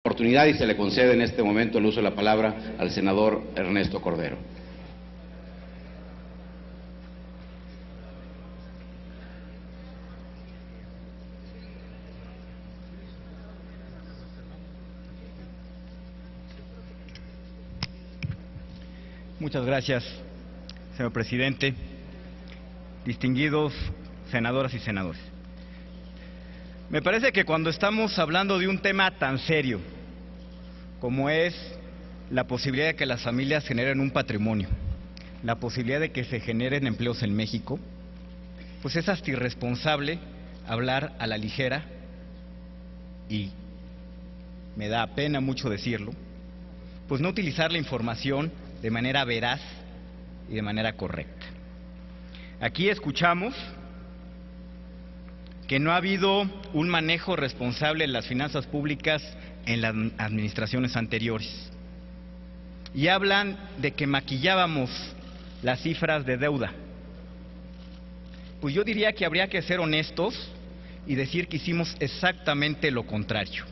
Oportunidad y se le concede en este momento el uso de la palabra al senador Ernesto Cordero. Muchas gracias, señor presidente. Distinguidos senadoras y senadores. Me parece que cuando estamos hablando de un tema tan serio como es la posibilidad de que las familias generen un patrimonio, la posibilidad de que se generen empleos en México, pues es hasta irresponsable hablar a la ligera y me da pena mucho decirlo, pues no utilizar la información de manera veraz y de manera correcta. Aquí escuchamos que no ha habido un manejo responsable de las finanzas públicas en las administraciones anteriores. Y hablan de que maquillábamos las cifras de deuda. Pues yo diría que habría que ser honestos y decir que hicimos exactamente lo contrario.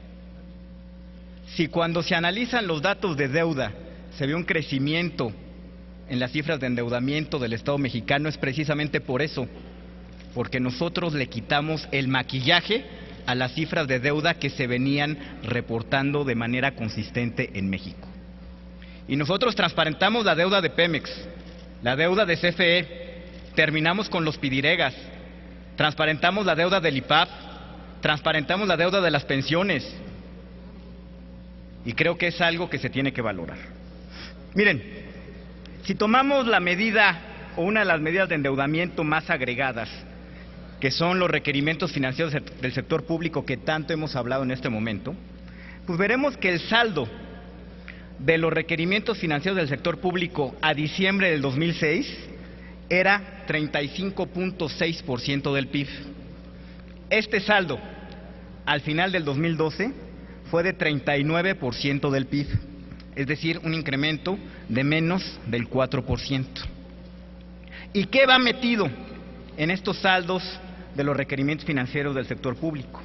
Si cuando se analizan los datos de deuda se ve un crecimiento en las cifras de endeudamiento del Estado mexicano, es precisamente por eso, porque nosotros le quitamos el maquillaje a las cifras de deuda que se venían reportando de manera consistente en México. Y nosotros transparentamos la deuda de Pemex, la deuda de CFE, terminamos con los pidiregas, transparentamos la deuda del IPAP, transparentamos la deuda de las pensiones, y creo que es algo que se tiene que valorar. Miren, si tomamos la medida o una de las medidas de endeudamiento más agregadas, que son los requerimientos financieros del sector público que tanto hemos hablado en este momento, pues veremos que el saldo de los requerimientos financieros del sector público a diciembre del 2006 era 35.6% del PIB. Este saldo al final del 2012 fue de 39% del PIB, es decir, un incremento de menos del 4%. ¿Y qué va metido en estos saldos de los requerimientos financieros del sector público?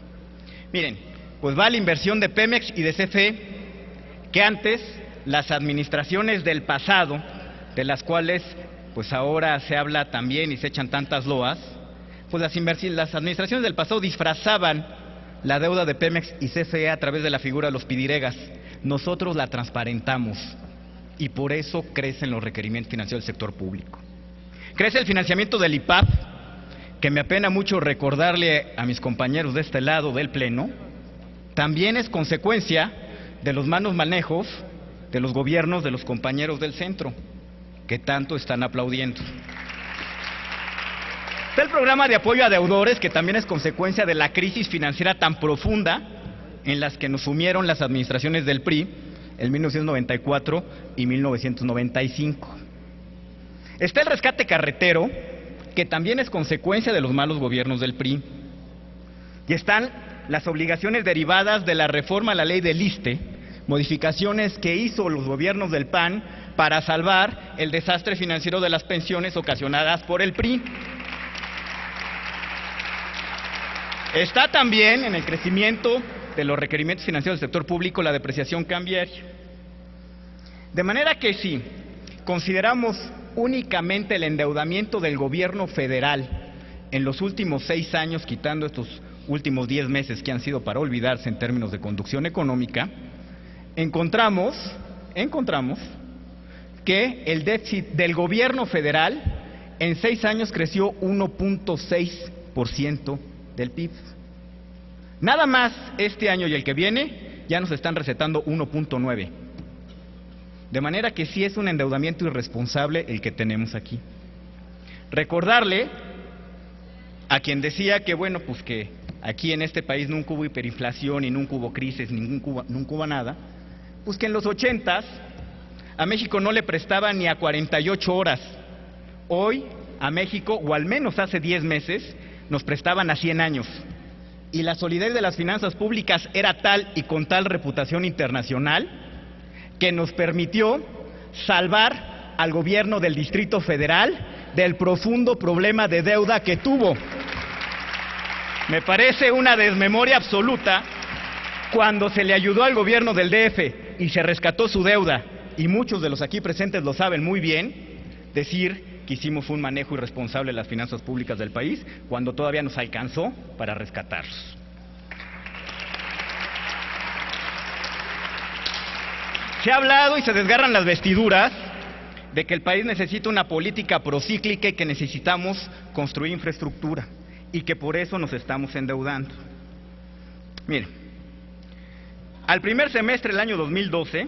Miren, pues va la inversión de Pemex y de CFE, que antes las administraciones del pasado, de las cuales pues ahora se habla también y se echan tantas loas, pues las administraciones del pasado disfrazaban la deuda de Pemex y CFE a través de la figura de los pidiregas. Nosotros la transparentamos y por eso crecen los requerimientos financieros del sector público. Crece el financiamiento del IPAP, que me apena mucho recordarle a mis compañeros de este lado del Pleno, también es consecuencia de los malos manejos de los gobiernos de los compañeros del centro, que tanto están aplaudiendo. Está el programa de apoyo a deudores, que también es consecuencia de la crisis financiera tan profunda en las que nos sumieron las administraciones del PRI en 1994 y 1995. Está el rescate carretero, que también es consecuencia de los malos gobiernos del PRI. Y están las obligaciones derivadas de la reforma a la ley del ISSSTE, modificaciones que hizo los gobiernos del PAN para salvar el desastre financiero de las pensiones ocasionadas por el PRI. Está también en el crecimiento de los requerimientos financieros del sector público la depreciación cambiaria. De manera que si consideramos únicamente el endeudamiento del gobierno federal en los últimos 6 años, quitando estos últimos 10 meses que han sido para olvidarse en términos de conducción económica, encontramos que el déficit del gobierno federal en 6 años creció 1.6% del PIB. Nada más este año y el que viene ya nos están recetando 1.9%. De manera que sí es un endeudamiento irresponsable el que tenemos aquí. Recordarle a quien decía que bueno, pues que aquí en este país nunca hubo hiperinflación y nunca hubo crisis, nunca hubo nada, pues que en los 80s a México no le prestaban ni a 48 horas. Hoy a México, o al menos hace 10 meses, nos prestaban a 100 años. Y la solidez de las finanzas públicas era tal y con tal reputación internacional que nos permitió salvar al gobierno del Distrito Federal del profundo problema de deuda que tuvo. Me parece una desmemoria absoluta cuando se le ayudó al gobierno del DF y se rescató su deuda, y muchos de los aquí presentes lo saben muy bien, decir que hicimos un manejo irresponsable de las finanzas públicas del país, cuando todavía nos alcanzó para rescatarlos. Se ha hablado y se desgarran las vestiduras de que el país necesita una política procíclica y que necesitamos construir infraestructura y que por eso nos estamos endeudando. Miren, al primer semestre del año 2012,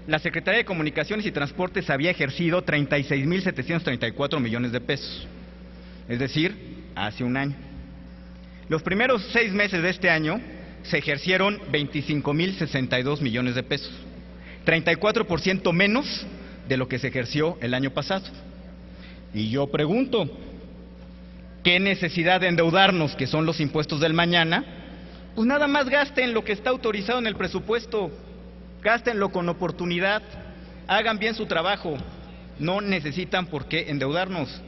la Secretaría de Comunicaciones y Transportes había ejercido 36.734 millones de pesos, es decir, hace un año. Los primeros 6 meses de este año se ejercieron 25.062 millones de pesos, 34% menos de lo que se ejerció el año pasado. Y yo pregunto, ¿qué necesidad de endeudarnos, que son los impuestos del mañana? Pues nada más gasten lo que está autorizado en el presupuesto, gástenlo con oportunidad, hagan bien su trabajo, no necesitan por qué endeudarnos,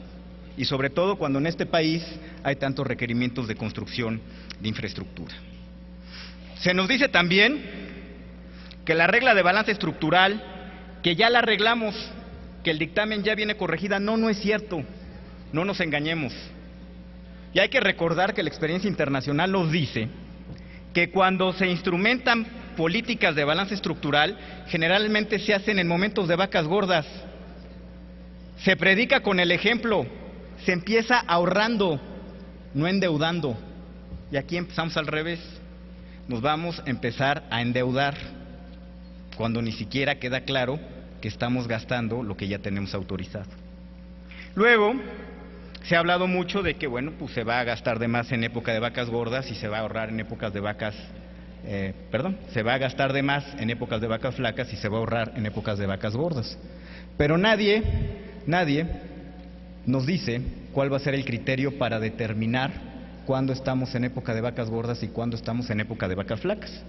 y sobre todo cuando en este país hay tantos requerimientos de construcción de infraestructura. Se nos dice también que la regla de balance estructural, que ya la arreglamos, que el dictamen ya viene corregida. No, no es cierto, no nos engañemos. Y hay que recordar que la experiencia internacional nos dice que cuando se instrumentan políticas de balance estructural, generalmente se hacen en momentos de vacas gordas. Se predica con el ejemplo, se empieza ahorrando, no endeudando. Y aquí empezamos al revés, nos vamos a empezar a endeudar, cuando ni siquiera queda claro que estamos gastando lo que ya tenemos autorizado. Luego, se ha hablado mucho de que, bueno, pues se va a gastar de más en época de vacas gordas y se va a ahorrar en épocas de vacas, se va a gastar de más en épocas de vacas flacas y se va a ahorrar en épocas de vacas gordas. Pero nadie nos dice cuál va a ser el criterio para determinar cuándo estamos en época de vacas gordas y cuándo estamos en época de vacas flacas.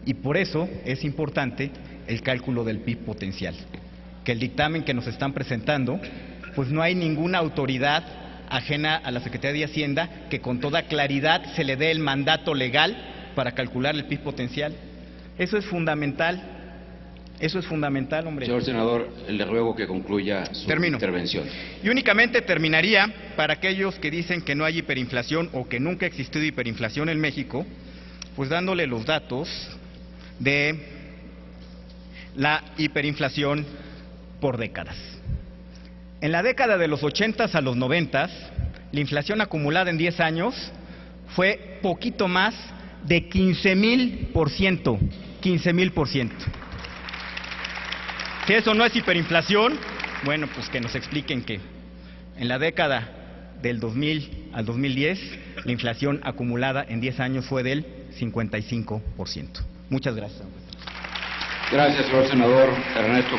Y por eso es importante el cálculo del PIB potencial, que el dictamen que nos están presentando, pues no hay ninguna autoridad ajena a la Secretaría de Hacienda que con toda claridad se le dé el mandato legal para calcular el PIB potencial. Eso es fundamental, hombre. Señor senador, le ruego que concluya su intervención. Y únicamente terminaría, para aquellos que dicen que no hay hiperinflación o que nunca ha existido hiperinflación en México, pues dándole los datos de la hiperinflación por décadas. En la década de los 80s a los 90s, la inflación acumulada en 10 años fue poquito más de 15,000%. 15,000%. Si eso no es hiperinflación, bueno, pues que nos expliquen que en la década del 2000 al 2010, la inflación acumulada en 10 años fue del 55%. Muchas gracias. Gracias, señor senador Ernesto.